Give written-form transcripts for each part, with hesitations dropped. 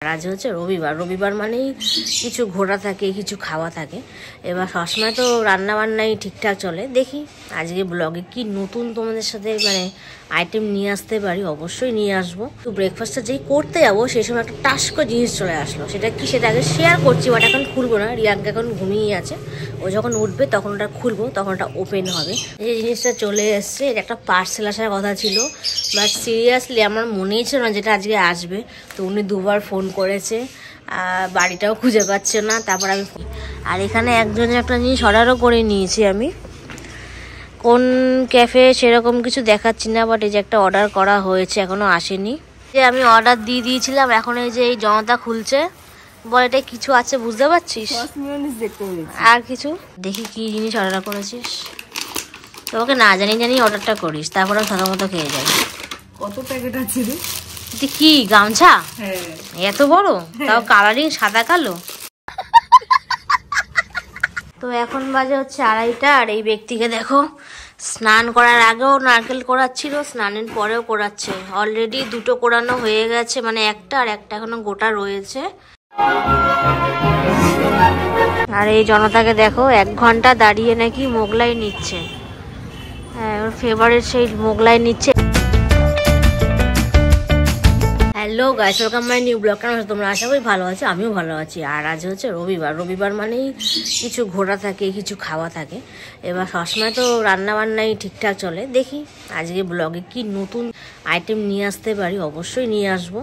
আজ হচ্ছে রবিবার। রবিবার মানেই কিছু ঘোরা থাকে, কিছু খাওয়া থাকে। এবার সবসময় তো রান্না বান্নাই ঠিকঠাক চলে। দেখি আজকে ব্লগে কি নতুন তোমাদের সাথে আইটেম নিয়ে আসতে পারি। অবশ্যই নিয়ে আসবো। তো ব্রেকফাস্টটা যেই করতে যাবো সেই সময় একটা টাস্কো জিনিস চলে আসলো। সেটা কি, সেটা আগে শেয়ার করছি, বাট এখন খুলবো না। রিয়াঙ্কা এখন ঘুমিয়ে আছে, ও যখন উঠবে তখন ওটা খুলবো, তখন ওটা ওপেন হবে। এই জিনিসটা চলে এসছে, এটা একটা পার্সেল আসার কথা ছিল, বাট সিরিয়াসলি আমার মনেই ছিল না যেটা আজকে আসবে। তো উনি দুবার ফোন করেছে, বাড়িটাও খুঁজে পাচ্ছে না। তারপর আমি আর এখানে একজনের একটা জিনিস অর্ডারও করে নিয়েছি আমি, কোন ক্যাফে সেরকম কিছু দেখাচ্ছি না, বাট এই যে একটা অর্ডার করা হয়েছে, এখনো আসেনি। যে আমি অর্ডার দিয়ে দিয়েছিলাম, এখন এই যে এই জনতা খুলছে। বল এটা কিছু আছে বুঝতে পারছিস? আর কিছু দেখি কি জিনিস অর্ডার করেছিস। তোমাকে না জানি অর্ডারটা করিস, তারপর আমি সাদা মতো খেয়ে যাই। কত প্যাকেট আছে রে? কি গামছা? হ্যাঁ। এত বড়, তাও কালারিং সাদা কালো। তো এখন বাজে হচ্ছে 2:30, আর এই ব্যক্তিকে দেখো স্নান করার আগেও নারকেল কোড়াচ্ছিল, স্নানের পরেও কোড়াচ্ছে। অলরেডি 2টো কোড়ানো হয়ে গেছে, মানে একটা, আর একটা এখনো গোটা রয়েছে। আর এই জনতাকে দেখো 1 ঘন্টা দাঁড়িয়ে নাকি মোগলাই নিচ্ছে। হ্যাঁ, ওর ফেভারিট সেই মোগলাই নিচ্ছে। Hello guys, welcome my new blog. কেমন আছো তোমরা? আশা করি ভালো আছো, আমিও ভালো আছি। আর আজ হচ্ছে রবিবার। রবিবার মানেই কিছু ঘোরা থাকে, কিছু খাওয়া থাকে। এবার সবসময় তো রান্না বান্নাই ঠিকঠাক চলে। দেখি আজকে ব্লগে কি নতুন আইটেম নিয়ে আসতে পারি। অবশ্যই নিয়ে আসবো।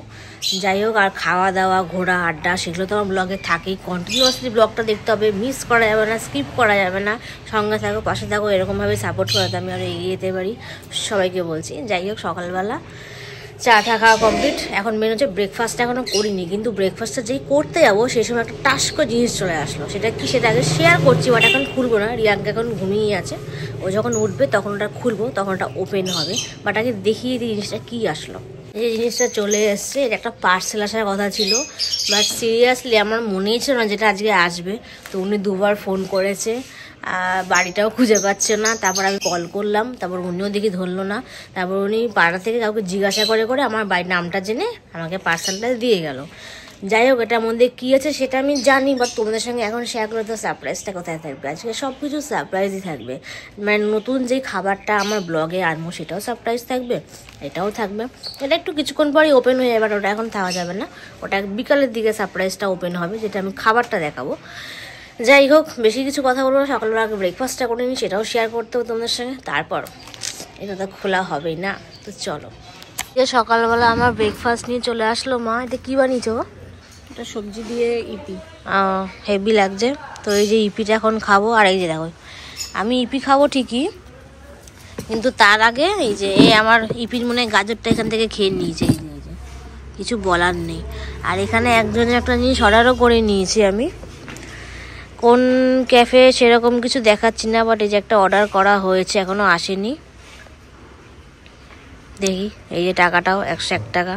যাই হোক, আর খাওয়া দাওয়া, ঘোরা, আড্ডা, সেগুলো তো আমার ব্লগে থাকেই। কন্টিনিউয়াসলি ব্লগটা দেখতে হবে, মিস করা যাবে না, স্কিপ করা যাবে না। সঙ্গে থাকো, পাশে থাকো, এরকমভাবে সাপোর্ট করাতে আমি আরও এগিয়ে যেতে পারি। সবাইকে বলছি। যাই হোক, সকালবেলা চা খাওয়া কমপ্লিট। এখন মেন হচ্ছে ব্রেকফাস্ট এখনও করিনি, কিন্তু ব্রেকফাস্টটা যেই করতে যাবো সেই সময় একটা টাস্কো জিনিস চলে আসলো। সেটা কি, সেটা আগে শেয়ার করছি, বাট এখন খুলবো না। রিয়াঙ্কা এখন ঘুমিয়ে আছে, ও যখন উঠবে তখন ওটা খুলবো, তখন ওটা ওপেন হবে। বাট আগে দেখিয়ে দিই জিনিসটা কি আসলো। এই জিনিসটা চলে এসছে, এটা একটা পার্সেল আসার কথা ছিল, বাট সিরিয়াসলি আমার মনেই ছিল না যেটা আজকে আসবে। তো উনি দুবার ফোন করেছে, বাড়িটাও খুঁজে পাচ্ছে না। তারপর আমি কল করলাম, তারপর উনিও দেখি ধরলো না। তারপর উনি পাড়া থেকে কাউকে জিজ্ঞাসা করে আমার বাড়ির নামটা জেনে আমাকে পার্সেলটা দিয়ে গেল। যাই হোক, এটার মধ্যে কী আছে সেটা আমি জানি, বাট তোমাদের সঙ্গে এখন শেয়ার করে তো সারপ্রাইজটা কোথায় থাকবে। আজকে সব কিছু সারপ্রাইজই থাকবে। মানে নতুন যে খাবারটা আমার ব্লগে আনবো সেটাও সারপ্রাইজ থাকবে, এটাও থাকবে। এটা একটু কিছুক্ষণ পরেই ওপেন হয়ে যাবে, ওটা এখন থাকা যাবে না। ওটা বিকালের দিকে সারপ্রাইজটা ওপেন হবে, যেটা আমি খাবারটা দেখাবো। যাই হোক, বেশি কিছু কথা বলবো না। সকালবেলা আগে ব্রেকফাস্টটা করে নিই, সেটাও শেয়ার করতে হবে তোমাদের সঙ্গে। তারপর এটা তো খোলা হবেই না, তো চলো। সকালবেলা আমার ব্রেকফাস্ট নিয়ে চলে আসলো মা। এটা কী বানিয়েছো? এটা সবজি দিয়ে ইপি। হেভি লাগছে। তো এই যে ইপিটা এখন খাবো। আর এই যে দেখো, আমি ইপি খাবো ঠিকই, কিন্তু তার আগে এই যে আমার ইপির মনে গাজরটা এখান থেকে খেয়ে নিয়েছে। এই যে কিছু বলার নেই। আর এখানে একজনের একটা জিনিস অর্ডারও করে নিয়েছি আমি, কোন ক্যাফে সেরকম কিছু দেখাচ্ছি না, বাট এই যে একটা অর্ডার করা হয়েছে, এখনো আসেনি। দেখি এই যে টাকাটাও 101 টাকা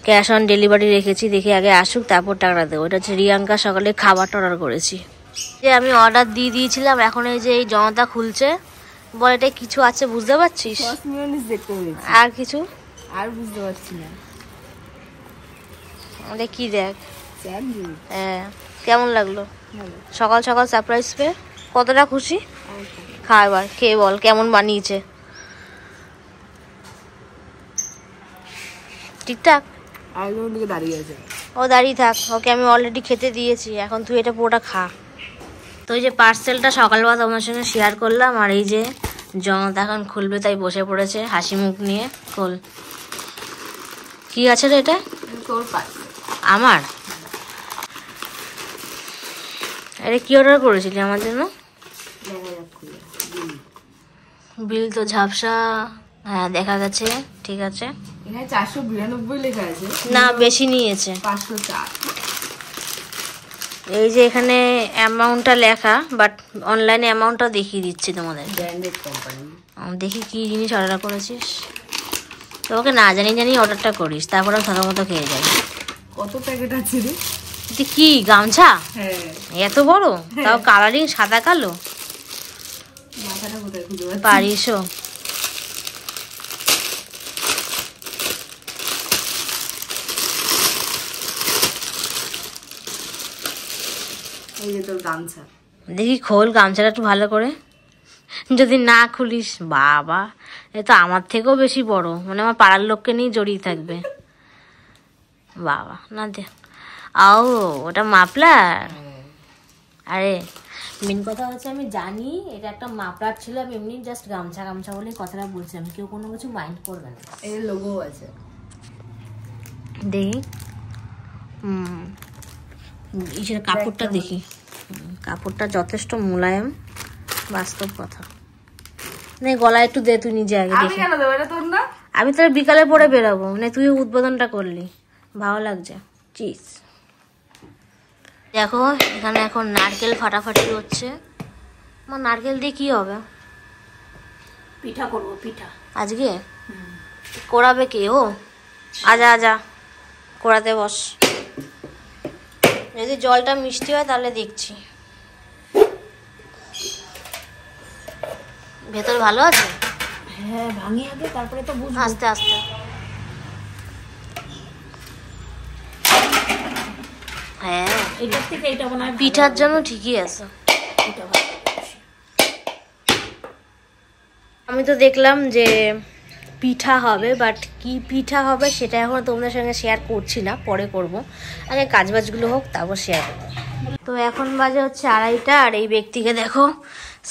ক্যাশ অন ডেলিভারি রেখেছি। দেখি আগে আসুক, তারপর টাকাটা দেবো। এটা হচ্ছে রিয়াঙ্কা সকালে খাবারটা অর্ডার করেছি। যে আমি অর্ডার দিয়ে দিয়েছিলাম, এখন এই যে এই জনতা খুলছে। বল এটা কিছু আছে বুঝতে পারছিস? আর কিছু আর বুঝতে পারছি না। এটা কি দেখ। হ্যাঁ, কেমন লাগলো? সকাল সকাল সারপ্রাইজ পেয়ে কতটা খুশি। খা এবার, খেয়ে বল কেমন বানিয়েছে। ঠিকঠাক? ও দাঁড়িয়ে থাক, ওকে আমি অলরেডি খেতে দিয়েছি। এখন তুই এটা পুরোটা খা। তো এই যে পার্সেলটা সকালবেলা তোমার সঙ্গে শেয়ার করলাম। আর এই যে জনতা এখন খুলবে, তাই বসে পড়েছে হাসি মুখ নিয়ে। খোল, কি আছে রে এটা? আমার? আরে কি অর্ডার করেছিলি আমার জন্য? বিল তো ঝাপসা। হ্যাঁ, দেখা গেছে। ঠিক আছে, 492 লেখা আছে। না, বেশি নিয়েছে। 504। এই যে এখানে অ্যামাউন্টটা লেখা, বাট অনলাইনে অ্যামাউন্টটাও দেখিয়ে দিচ্ছি তোমাদের। Branded company. দেখি কি জিনিস অর্ডার করেছিস। তোমাকে না জানি অর্ডারটা করিস, তারপর আমি সাদা মতো খেয়ে যাই। কত প্যাকেট আছে রে? কি গামছা? হ্যাঁ। এত বড়, তাও কালারিং সাদা কালো। মাথাটা কোথায় খুঁজে পাচ্ছি? পারিসও। এই যে তোর গামছা। দেখি খোল গামছাটা একটু ভালো করে, যদি না খুলিস বাবা এ তো আমার থেকেও বেশি বড়, মানে আমার পাড়ার লোককে নিয়ে জড়িয়ে থাকবে। বাবা না দে, আও ওটা মাফলার। আরে মেন কথা হচ্ছে আমি জানি এটা একটা মাফলার ছিল, আমি এমনি জাস্ট গামছা গামছা বলে কথাটা বলছিলাম, কেউ কোনো কিছু মাইন্ড করবে না। এর লোগো আছে দেখি ইসের কাপড়টা দেখি, কাপড়টা যথেষ্ট মোলায়েম, বাস্তব কথা। নে গলায় একটু দে তুই নিজে আগে আমি দেখি। কেন দেবো, এটা তোর না? আমি তোর বিকালে পরে বেরোবো, নে তুই উদ্বোধনটা করলি, ভালো লাগছে। চিজ দেখো এখানে এখন নারকেল ফাটাফাটি হচ্ছে। আমার নারকেল দিয়ে কি হবে? পিঠা করবো, পিঠা আজকে করাবে কে? ও আজা আজা করাতে বস, যদি জলটা মিষ্টি হয় তাহলে দেখছি। ভেতর ভালো আছে? হ্যাঁ ভাঙি আগে, তারপরে তো বুঝবো। আস্তে আস্তে, হ্যাঁ এটার থেকে এটা মনে হয় পিঠার জন্য ঠিকই আছে। এটা ভালো। আমি তো দেখলাম যে পিঠা হবে, বাট কি পিঠা হবে সেটা এখন তোমাদের সঙ্গে শেয়ার করছি না, পরে করব, আগে কাজবাজগুলো হোক তারপর শেয়ার করবো। তো এখন বাজে হচ্ছে 2:30, আর এই ব্যক্তিকে দেখো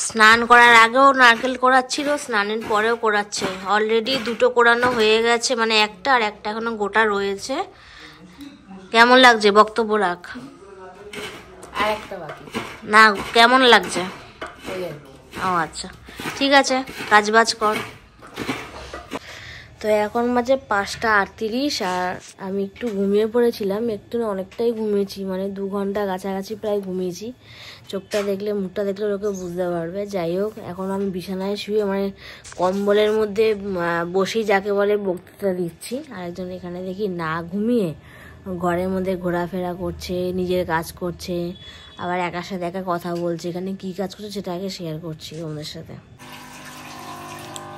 স্নান করার আগেও নারকেল কোড়াচ্ছিল, স্নানের পরেও কোড়াচ্ছে। অলরেডি 2টো কোড়ানো হয়ে গেছে, মানে একটা, আর একটা এখনো গোটা রয়েছে। কেমন লাগছে বক্তব্য রাখ। আর একটা বাকি না কেমন লাগছে? ওই আর কি। ও আচ্ছা ঠিক আছে, কাজবাজ কর। তো এখন বাজে 5:38, আর আমি একটু ঘুমিয়ে পড়েছিলাম, একটু না অনেকটাই ঘুমিয়েছি, মানে 2 ঘন্টা কাছাকাছি প্রায় ঘুমিয়েছি। চোখটা দেখলে মুখটা দেখলে লোকে বুঝতে পারবে। যাই হোক এখন আমি বিছানায় শুয়ে মানে কম্বলের মধ্যে বসেই যাকে বলে বক্তৃতা দিচ্ছি। আরেকজন এখানে দেখি না ঘুমিয়ে ঘরের মধ্যে ঘোরাফেরা করছে, নিজের কাজ করছে, আবার একার সাথে একা কথা বলছে। এখানে কি কাজ করছে সেটা আগে শেয়ার করছি তোমাদের সাথে।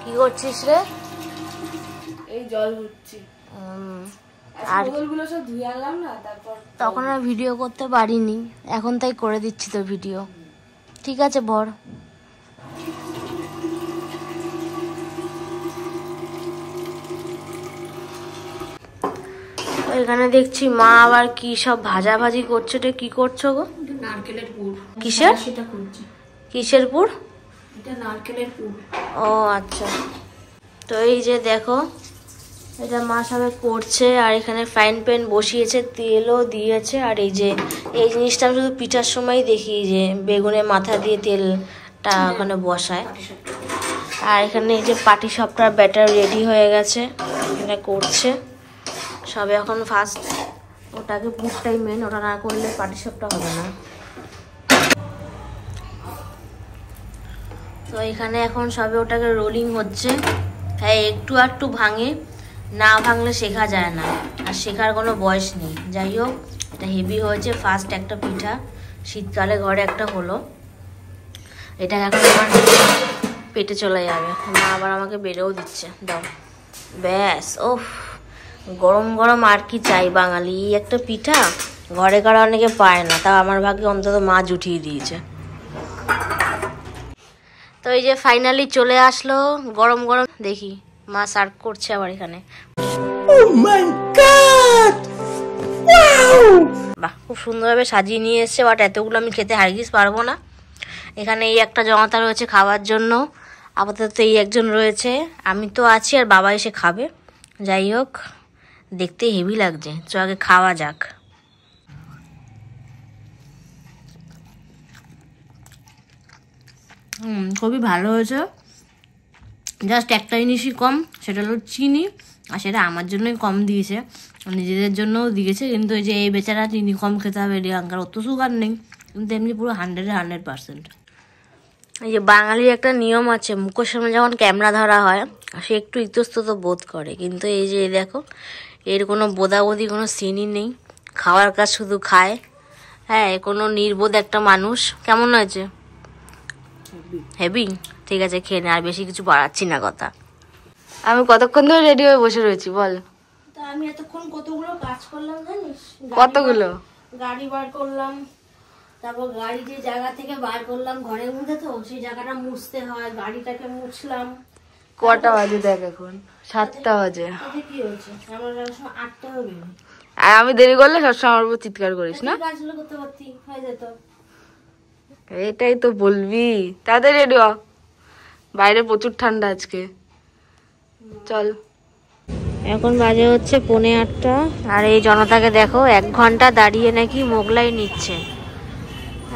কি করছিস রে? এই জল হচ্ছে, আর বোতলগুলো সব ধুয়ে আনলাম না, তারপর তখন আর ভিডিও করতে পারিনি, এখন তাই করে দিচ্ছি তো ভিডিও। ঠিক আছে ভর। এখানে দেখছি মা আবার কি সব ভাজাভাজি করছে। এটা কি করছো গো? নারকেলের পুর। কিসের? সেটা করছি। কিসের পুর? এটা নারকেলের পুর। ও আচ্ছা। তো এই যে দেখো এটা মা সবে করছে, আর এখানে ফ্রাইং প্যান বসিয়েছে, তেলও দিয়েছে। আর এই যে এই জিনিসটা আমি শুধু পিঠার সময় দেখি যে বেগুনের মাথা দিয়ে তেলটা ওখানে বসায়। আর এখানে এই যে পাটিসাপটার ব্যাটার রেডি হয়ে গেছে, এখানে করছে সবে। এখন ফার্স্ট ওটাকে পুরটাই মেন, ওটা না করলে পাটিসাপটা হবে না। তো এখানে এখন সবে ওটাকে রোলিং হচ্ছে। হ্যাঁ একটু একটু ভাঙে, না ভাঙলে শেখা যায় না, আর শেখার কোনো বয়স নেই। যাই হোক এটা হেভি হয়েছে, ফার্স্ট একটা পিঠা শীতকালে ঘরে একটা হলো। এটা এখন আমার পেটে চলে যাবে, মা আবার আমাকে বেড়েও দিচ্ছে, দাও ব্যাস। ওফ গরম গরম আর কি চাই বাঙালি, একটা পিঠা ঘরে কারা অনেকে পায় না, তাও আমার ভাগ্যে অন্তত মা জুটিয়ে দিয়েছে। তো এই যে ফাইনালি চলে আসলো গরম গরম, দেখি মা সার্ভ করছে আবার এখানে। বাহ খুব সুন্দরভাবে সাজিয়ে নিয়ে এসছে, বাট এতগুলো আমি খেতে হারগিস পারবো না। এখানে এই একটা জমাতা রয়েছে খাওয়ার জন্য, আপাতত এই একজন রয়েছে, আমি তো আছি, আর বাবা এসে খাবে। যাই হোক দেখতে হেভি লাগছে, চ আগে খাওয়া যাক। খুবই ভালো হয়েছে, জাস্ট একটা জিনিসই কম, সেটা হলো চিনি, আর সেটা আমার জন্যই কম দিয়েছে, নিজেদের জন্যও দিয়েছে। কিন্তু এই যে এই বেচারা চিনি কম খেতে হবে, রিয়াঙ্কার অত সুগার নেই, কিন্তু এমনি পুরো 100% এই যে বাঙালির একটা নিয়ম আছে, মুখের সামনে যখন ক্যামেরা ধরা হয় সে একটু ইতস্তত বোধ করে, কিন্তু এই যে দেখো এর কোনো বোধাবোধি কোনো সিনই নেই, খাওয়ার কাজ শুধু খায়। হ্যাঁ কোনো নির্বোধ একটা মানুষ। কেমন হয়েছে? হেভি। ঠিক আছে খেয়ে নে, আর বেশি কিছু বাড়াচ্ছি না কথা। আমি কতক্ষণ ধরে রেডি হয়ে বসে রয়েছি বল। তা আমি এতক্ষণ কতগুলো কাজ করলাম জানিস? কতগুলো? গাড়ি বার করলাম, তারপর গাড়ি যে জায়গা থেকে বার করলাম ঘরের মধ্যে, তো সেই জায়গাটা মুছতে হয়, গাড়িটাকে মুছলাম। কটা বাজে দেখ এখন? 7টা বাজে। তাতে কি হয়েছে, আমার সময় 8টা হবে। আর আমি দেরি করলে সবসময় আমার উপর চিৎকার করিস না? কাজগুলো করতে পারতি, হয়ে যেত। এটাই তো বলবি। তাদের রেডি হ, বাইরে প্রচুর ঠান্ডা আজকে। চল। এখন বাজে হচ্ছে 7:45, আর এই জনতাকে দেখো 1 ঘন্টা দাঁড়িয়ে নাকি মোগলাই নিচ্ছে।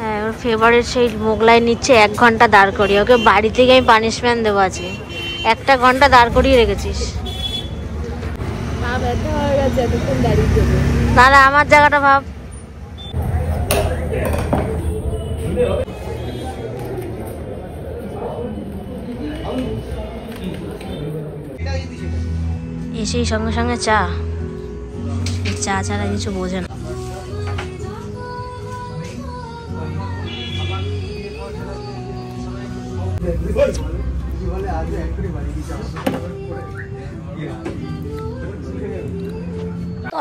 হ্যাঁ, ওর ফেভারিট সেই মোগলাই নিচ্ছে 1 ঘন্টা দাঁড় করিয়ে। ওকে বাড়ি থেকে আমি পানিশমেন্ট দেবো আজকে, 1 ঘন্টা দাঁড় করিয়ে রেখেছিস। পা ব্যথা হয়ে গেছে এতক্ষণ দাঁড়িয়ে যাবে। তাহলে আমার জায়গাটা ভাব। এসেই সঙ্গে সঙ্গে চা, চা ছাড়া কিছু বোঝে না।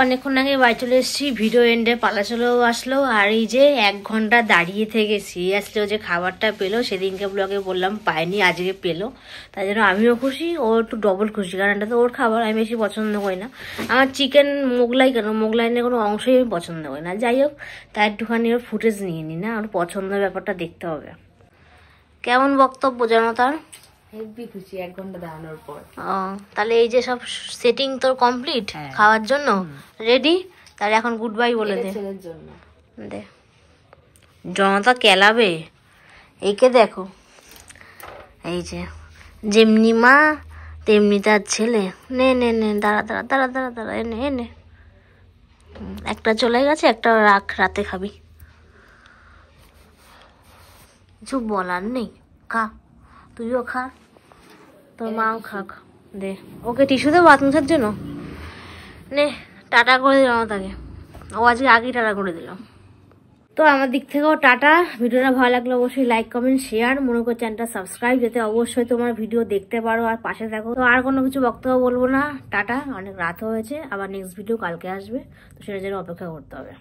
অনেকক্ষণ আগে বাড়ি চলে এসেছি, ভিডিও এন্ডে পালা চলেও আসলো। আর এই যে 1 ঘন্টা দাঁড়িয়ে থেকে সিরিয়াসলি ও যে খাবারটা পেলো, সেদিনকে ব্লগে বললাম পায়নি, আজকে পেলো। তাই জন্য আমিও খুশি, ও একটু ডবল খুশি, কারণ এটা তো ওর খাবার, আমি বেশি পছন্দ করি না। আমার চিকেন মোগলাই কেন, মোগলাইনের কোনো অংশই আমি পছন্দ করি না। যাই হোক, তাই একটুখানি ওর ফুটেজ নিয়ে নিই না, ওর পছন্দের ব্যাপারটা দেখতে হবে। কেমন বক্তব্য জনতার? হেব্বি খুশি 1 ঘন্টা দাঁড়ানোর পর। ও, তাহলে এই যে সব সেটিং তোর কমপ্লিট খাওয়ার জন্য, রেডি? তাহলে এখন গুড বাই বলে দে। ছেলের জন্য দে, জনতা কেলাবে। একে দেখো, এই যে যেমনি মা তেমনি তার ছেলে। নে নে নে, দাঁড়া দাঁড়া দাঁড়া দাঁড়া দাঁড়া, এনে এনে। একটা চলে গেছে, একটা রাখ, রাতে খাবি। কিছু বলার নেই, খা, তুইও খা, তোর মাও খাক। দে ওকে টিস্যু দেবো হাত মোছার জন্য। নে, টাটা করে দিলাম তাকে, ও আজকে আগেই টাটা করে দিলাম। তো আমার দিক থেকেও টাটা। ভিডিওটা ভালো লাগলে অবশ্যই লাইক কমেন্ট শেয়ার, মনে করে চ্যানেলটা সাবস্ক্রাইব, যাতে অবশ্যই তোমার ভিডিও দেখতে পারো আর পাশে থাকো। তো আর কোনো কিছু বক্তব্য বলবো না, টাটা। অনেক রাত হয়েছে, আবার নেক্সট ভিডিও কালকে আসবে, তো সেটার জন্য অপেক্ষা করতে হবে।